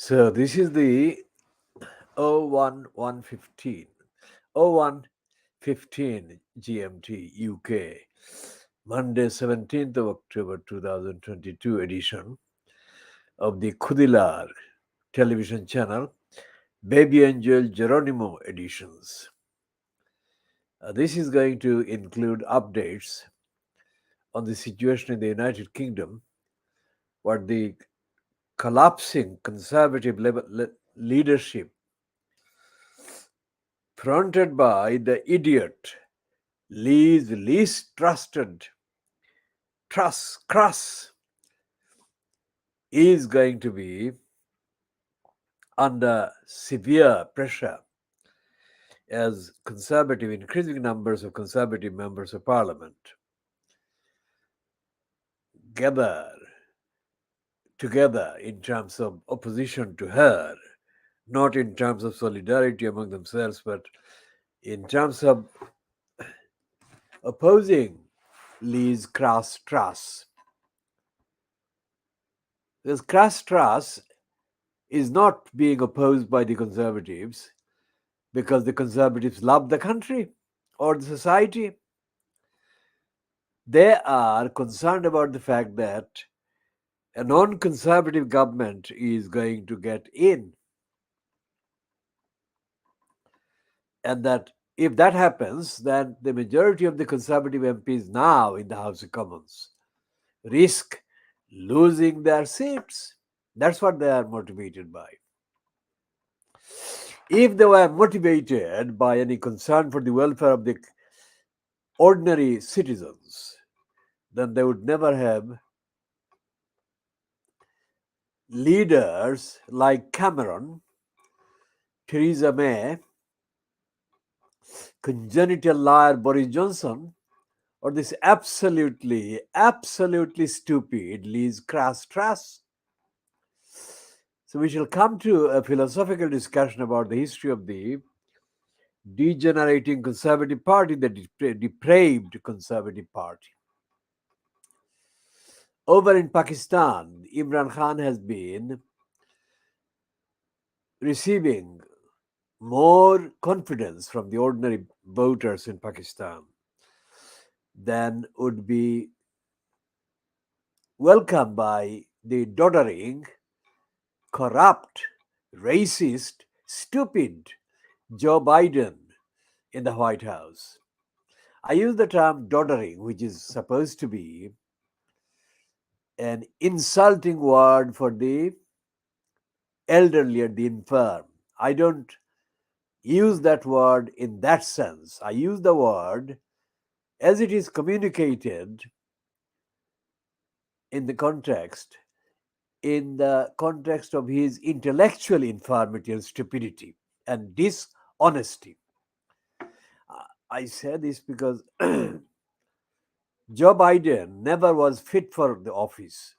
So this is the 01115 0115 GMT UK, Monday 17th of October 2022 edition of the Khoodeelaar television channel, Baby Angel Geronimo editions. This is going to include updates on the situation in the United Kingdom, what the collapsing conservative leadership fronted by the idiot Liz Truss is going to be under severe pressure as increasing numbers of conservative members of parliament gather together in terms of opposition to her, not in terms of solidarity among themselves, but in terms of opposing Liz Truss. Because Truss is not being opposed by the Conservatives because the Conservatives love the country or the society. They are concerned about the fact that a non-conservative government is going to get in, and that if that happens, then the majority of the Conservative MPs now in the House of Commons risk losing their seats. That's what they are motivated by. If they were motivated by any concern for the welfare of the ordinary citizens, then they would never have leaders like Cameron, Theresa May, congenital liar Boris Johnson, or this absolutely stupid Liz Truss. So we shall come to a philosophical discussion about the history of the degenerating Conservative Party, the depraved Conservative Party. Over in Pakistan, Imran Khan has been receiving more confidence from the ordinary voters in Pakistan than would be welcomed by the doddering, corrupt, racist, stupid Joe Biden in the White House. I use the term doddering, which is supposed to be an insulting word for the elderly and the infirm. I don't use that word in that sense. I use the word as it is communicated in the context of his intellectual infirmity and stupidity and dishonesty. I say this because Joe Biden never was fit for the office.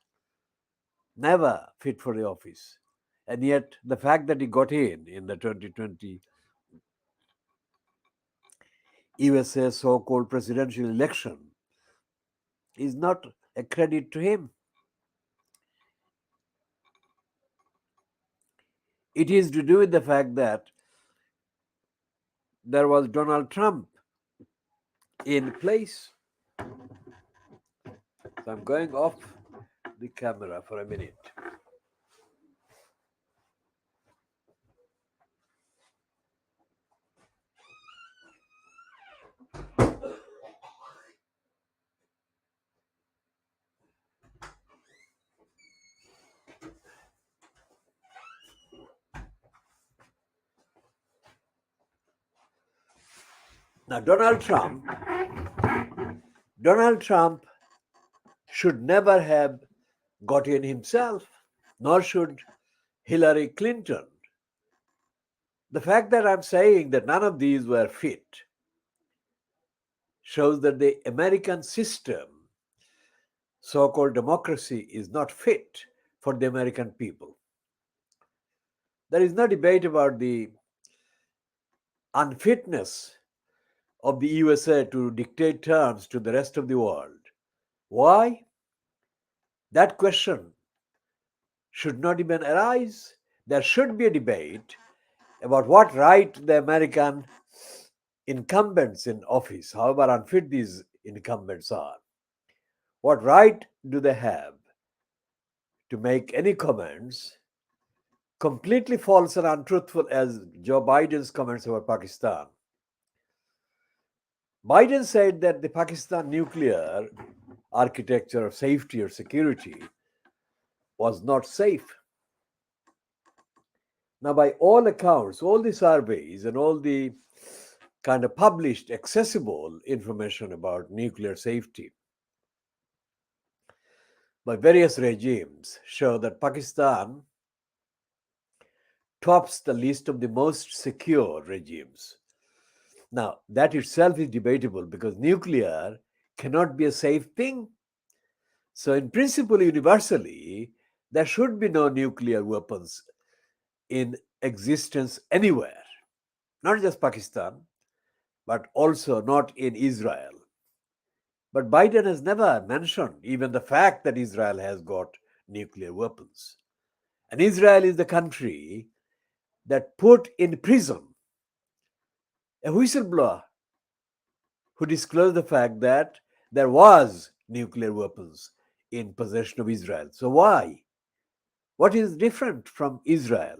Never fit for the office. And yet the fact that he got in the 2020 USA so-called presidential election is not a credit to him. It is to do with the fact that there was Donald Trump in place. So I'm going off the camera for a minute. Now, Donald Trump should never have got in himself, nor should Hillary Clinton. The fact that I'm saying that none of these were fit shows that the American system, so-called democracy, is not fit for the American people. There is no debate about the unfitness of the USA to dictate terms to the rest of the world. Why? That question should not even arise. there should be a debate about what right the American incumbents in office, however unfit these incumbents are, what right do they have to make any comments completely false and untruthful as Joe Biden's comments about Pakistan. Biden said that the Pakistan nuclear architecture of safety or security was not safe. Now, by all accounts, all the surveys and all the kind of published, accessible information about nuclear safety by various regimes show that Pakistan tops the list of the most secure regimes. Now, that itself is debatable because nuclear cannot be a safe thing. So, in principle, universally, there should be no nuclear weapons in existence anywhere, not just Pakistan, but also not in Israel. But Biden has never mentioned even the fact that Israel has got nuclear weapons. And Israel is the country that put in prison a whistleblower who disclosed the fact that there was nuclear weapons in possession of Israel. So why? What is different from Israel?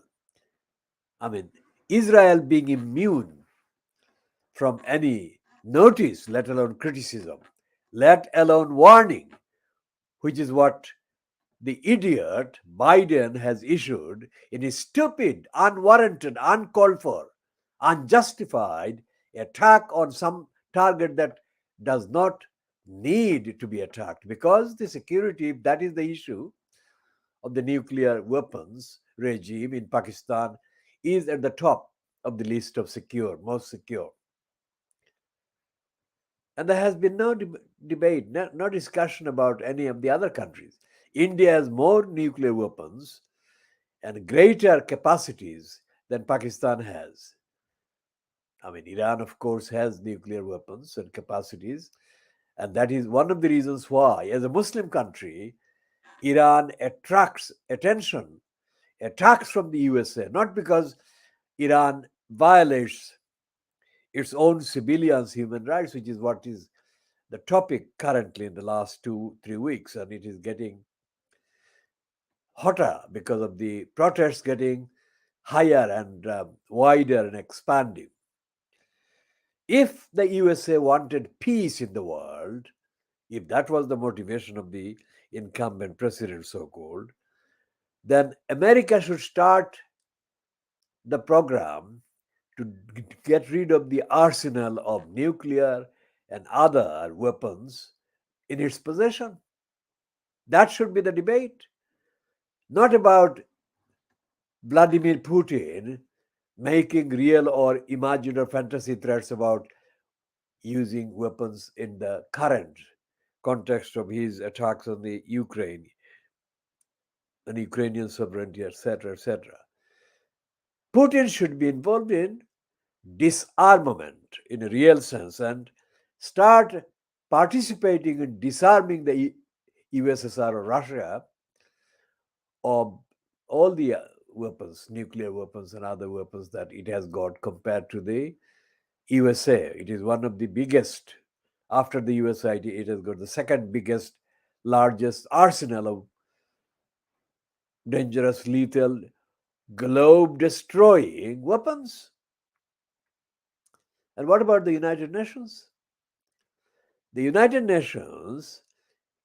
I mean, Israel being immune from any notice, let alone criticism, let alone warning, which is what the idiot Biden has issued in his stupid, unwarranted, uncalled for, unjustified attack on some target that does not need to be attacked because the security, that is the issue of the nuclear weapons regime in Pakistan, is at the top of the list of secure, most secure. And there has been no debate, no discussion about any of the other countries. India has more nuclear weapons and greater capacities than Pakistan has. I mean, Iran, of course, has nuclear weapons and capacities. And that is one of the reasons why, as a Muslim country, Iran attracts attention, attacks from the USA, not because Iran violates its own civilians' human rights, which is what is the topic currently in the last 2-3 weeks, and it is getting hotter because of the protests getting higher and wider and expanding. If the USA wanted peace in the world, if that was the motivation of the incumbent president, so called, then America should start the program to get rid of the arsenal of nuclear and other weapons in its possession. That should be the debate, not about Vladimir Putin making real or imagined or fantasy threats about using weapons in the current context of his attacks on the Ukraine and Ukrainian sovereignty, etc., etc. Putin should be involved in disarmament in a real sense and start participating in disarming the USSR or Russia of all the weapons, nuclear weapons and other weapons that it has got compared to the USA. It is one of the biggest, after the USA, it has got the second biggest, largest arsenal of dangerous, lethal, globe destroying weapons. And what about the United Nations? The United Nations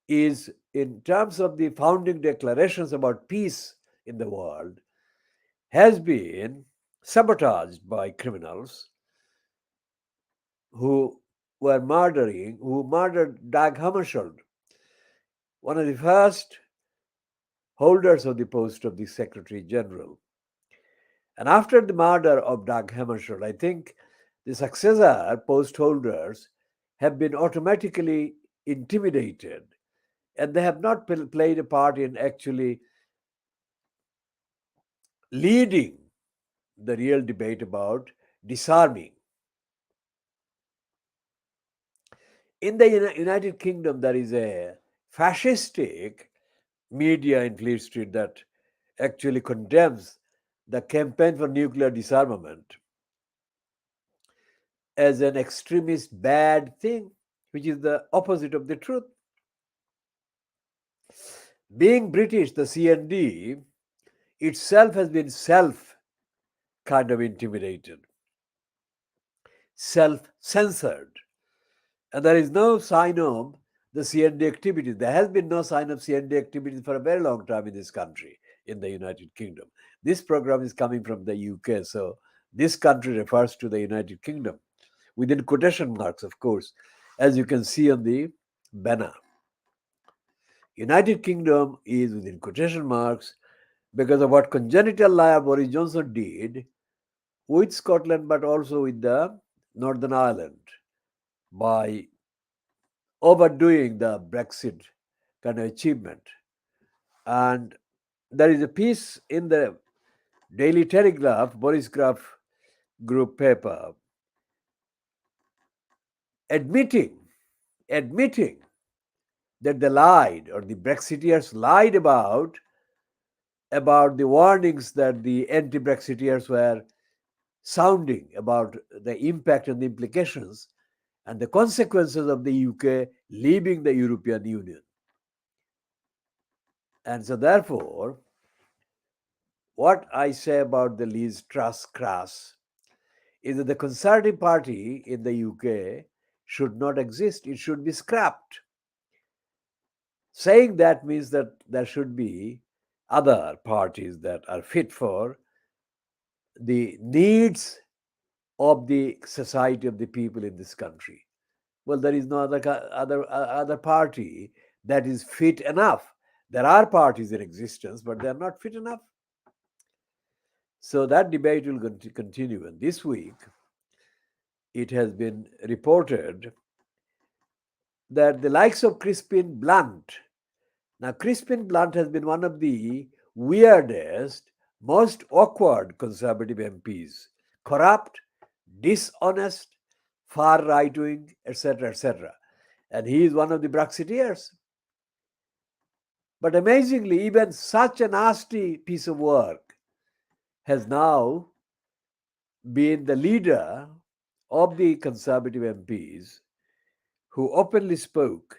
is, in terms of the founding declarations about peace in the world, has been sabotaged by criminals who murdered Dag Hammarskjöld, one of the first holders of the post of the Secretary General. And after the murder of Dag Hammarskjöld, I think the successor post holders have been automatically intimidated, and they have not played a part in actually leading the real debate about disarming. In the United Kingdom, there is a fascistic media in Fleet Street that actually condemns the campaign for nuclear disarmament as an extremist bad thing, which is the opposite of the truth. Being British, the CND itself has been self kind of intimidated, self censored. And there is no sign of the CND activities. There has been no sign of CND activities for a very long time in this country, in the United Kingdom. This program is coming from the UK, so this country refers to the United Kingdom, within quotation marks, of course, as you can see on the banner. United Kingdom is within quotation marks because of what congenital liar Boris Johnson did with Scotland, but also with the Northern Ireland by overdoing the Brexit kind of achievement. And there is a piece in the Daily Telegraph, Boris Graf group paper, admitting that they lied, or the Brexiteers lied about the warnings that the anti-Brexiteers were sounding about the impact and the implications and the consequences of the UK leaving the European Union. And so therefore, what I say about the Liz Truss CRASS is that the Conservative Party in the UK should not exist. It should be scrapped. Saying that means that there should be other parties that are fit for the needs of the society of the people in this country. Well, there is no other party that is fit enough. There are parties in existence, but they are not fit enough. So that debate will continue. And this week, it has been reported that the likes of Crispin Blunt. Now, Crispin Blunt has been one of the weirdest, most awkward Conservative MPs. Corrupt, dishonest, far right wing, etc., etc. And he is one of the Brexiteers. But amazingly, even such a nasty piece of work has now been the leader of the Conservative MPs who openly spoke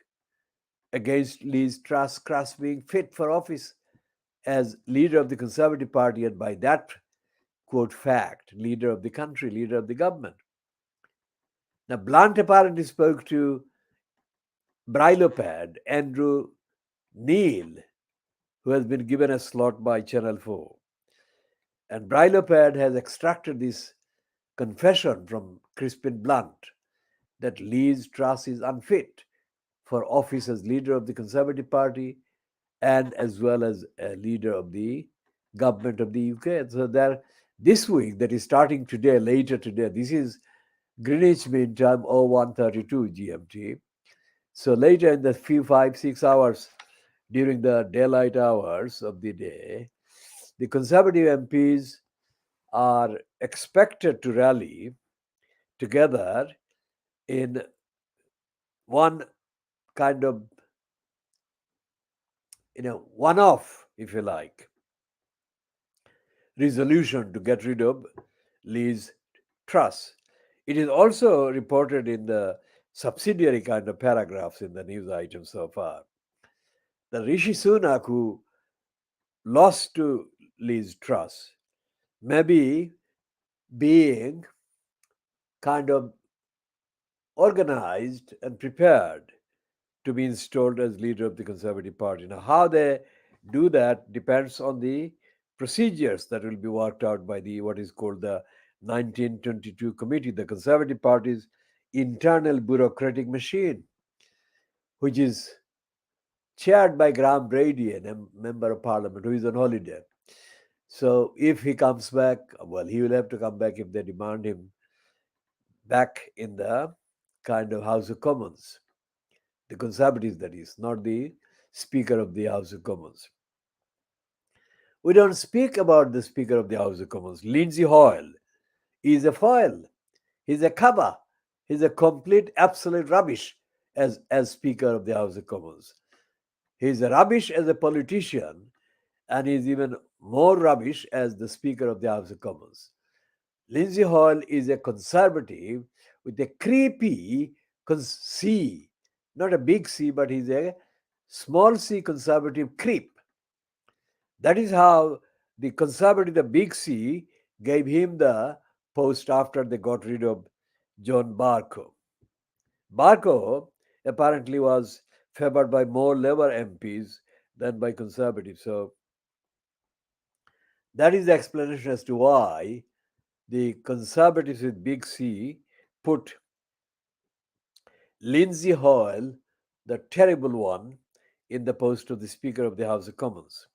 against Liz Truss being fit for office as leader of the Conservative Party, and by that quote fact, leader of the country, leader of the government. Now, Blunt apparently spoke to Brilopad, Andrew Neil, who has been given a slot by Channel 4. And Brilopad has extracted this confession from Crispin Blunt that Liz Truss is unfit for office as leader of the Conservative Party and as well as a leader of the government of the UK. And so there, this week, that is starting today, later today, this is Greenwich Mean Time 01:32 GMT. So later in the few 5-6 hours during the daylight hours of the day, the Conservative MPs are expected to rally together in one kind of, one-off, if you like, resolution to get rid of Liz Truss. It is also reported in the subsidiary kind of paragraphs in the news item so far that Rishi Sunak, who lost to Liz Truss, may be being kind of organized and prepared to be installed as leader of the Conservative Party. Now, how they do that depends on the procedures that will be worked out by the what is called the 1922 committee, the Conservative Party's internal bureaucratic machine, which is chaired by Graham Brady, a member of Parliament who is on holiday. So if he comes back, well, he will have to come back if they demand him back in the kind of House of Commons. The Conservatives, that is, not the Speaker of the House of Commons. We don't speak about the Speaker of the House of Commons. Lindsay Hoyle is a foil. He's a cover. He's a complete, absolute rubbish as Speaker of the House of Commons. He's a rubbish as a politician, and he's even more rubbish as the Speaker of the House of Commons. Lindsay Hall is a conservative with a creepy C, not a big C, but he's a small c conservative creep. That is how the conservative, the big C, gave him the post after they got rid of John Barker. Barker apparently was favored by more Labour MPs than by Conservatives. So that is the explanation as to why the Conservatives with big C put Lindsay Hoyle, the terrible one, in the post of the Speaker of the House of Commons.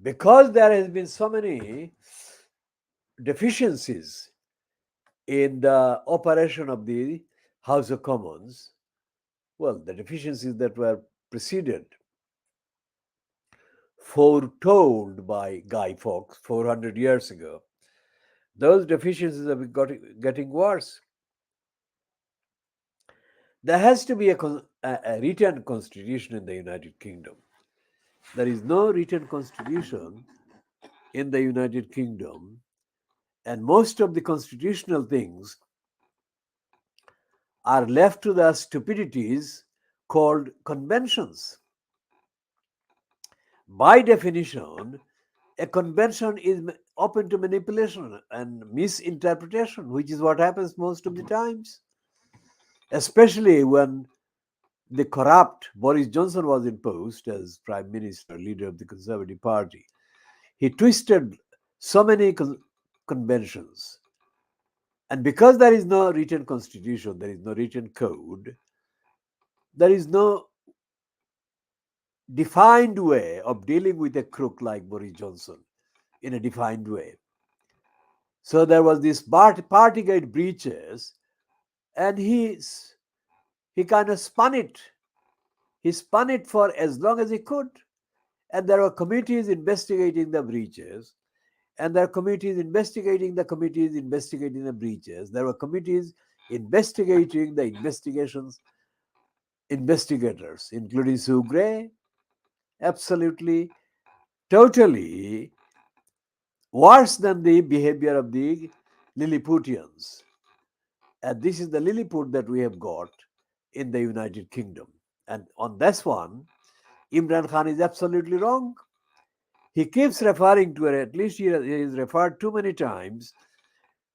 Because there has been so many deficiencies in the operation of the House of Commons, well, the deficiencies that were preceded, foretold by Guy Fawkes 400 years ago, those deficiencies have been getting worse. There has to be a written constitution in the United Kingdom. There is no written constitution in the United Kingdom, and most of the constitutional things are left to the stupidities called conventions. By definition, a convention is open to manipulation and misinterpretation, which is what happens most of the times, especially when the corrupt Boris Johnson was imposed as Prime Minister, leader of the Conservative Party. He twisted so many conventions. And because there is no written constitution, there is no written code, there is no defined way of dealing with a crook like Boris Johnson in a defined way. So there was this Partygate breaches, and he kind of spun it. He spun it for as long as he could. And there were committees investigating the breaches, and there are committees investigating the committees investigating the breaches. There were committees investigating the investigators, including Sue Gray, absolutely, totally worse than the behavior of the Lilliputians. And this is the Lilliput that we have got in the United Kingdom. And on this one, Imran Khan is absolutely wrong. He keeps referring to it, at least he is referred too many times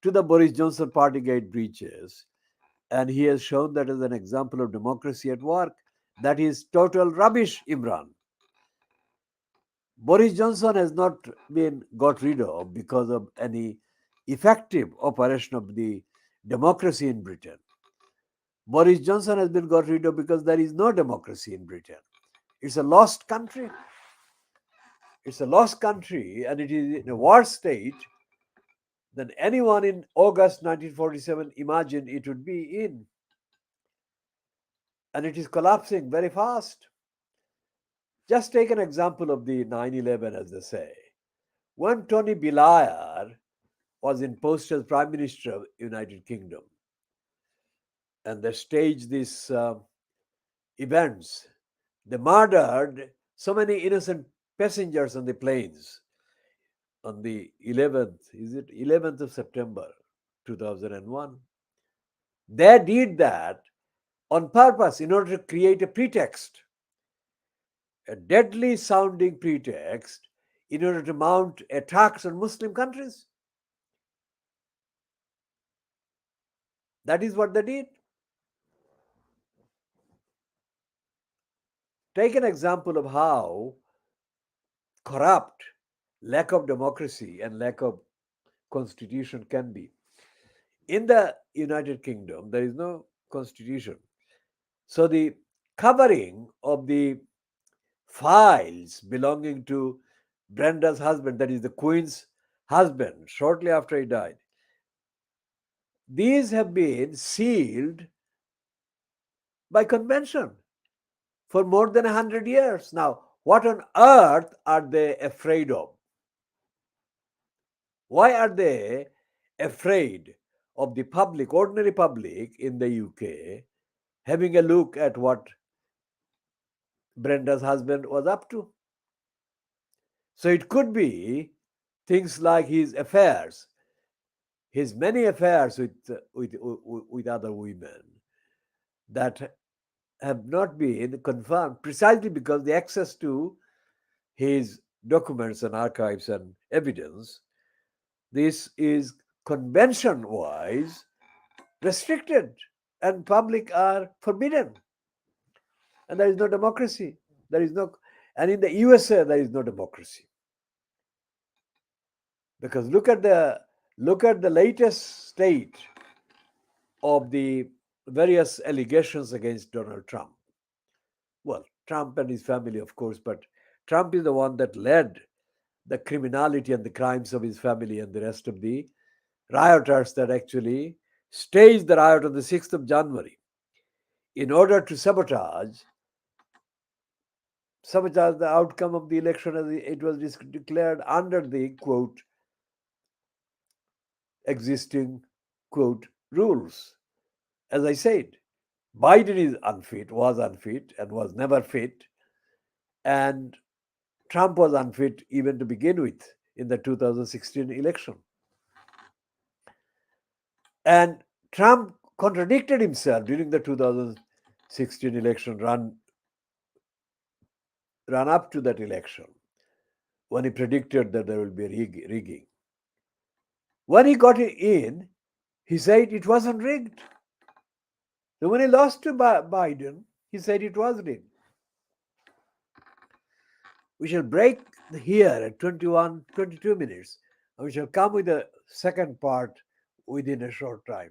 to the Boris Johnson Partygate breaches. And he has shown that as an example of democracy at work. That is total rubbish, Imran. Boris Johnson has not been got rid of because of any effective operation of the democracy in Britain. Boris Johnson has been got rid of because there is no democracy in Britain. It's a lost country. It's a lost country, and it is in a worse state than anyone in August 1947 imagined it would be in. And it is collapsing very fast. Just take an example of the 9/11, as they say. When Tony Blair was in post as Prime Minister of United Kingdom, and they staged these events, they murdered so many innocent passengers on the planes on the 11th, is it 11th of September 2001? They did that on purpose in order to create a pretext, a deadly sounding pretext in order to mount attacks on Muslim countries. That is what they did. Take an example of how corrupt lack of democracy and lack of constitution can be. In the United Kingdom, there is no constitution. So the covering of the files belonging to Brenda's husband, that is the Queen's husband, shortly after he died, these have been sealed by convention for more than 100 years. Now, what on earth are they afraid of? Why are they afraid of the public, ordinary public in the UK, having a look at what Brenda's husband was up to? So it could be things like his affairs, his many affairs with other women that have not been confirmed precisely because the access to his documents and archives and evidence, this is convention wise restricted and public are forbidden, and there is no democracy, there is no, and in the USA there is no democracy, because look at the latest state of the various allegations against Donald Trump. Well, Trump and his family, of course, but Trump is the one that led the criminality and the crimes of his family and the rest of the rioters that actually staged the riot on the 6th of January in order to sabotage the outcome of the election as it was declared under the quote existing quote rules. As I said, Biden is unfit, was unfit, and was never fit, and Trump was unfit even to begin with in the 2016 election. And Trump contradicted himself during the 2016 election run up to that election when he predicted that there will be rigging. When he got in, he said it wasn't rigged. So when he lost to Biden, he said it was rigged. We shall break here at 22 minutes, and we shall come with the second part within a short time.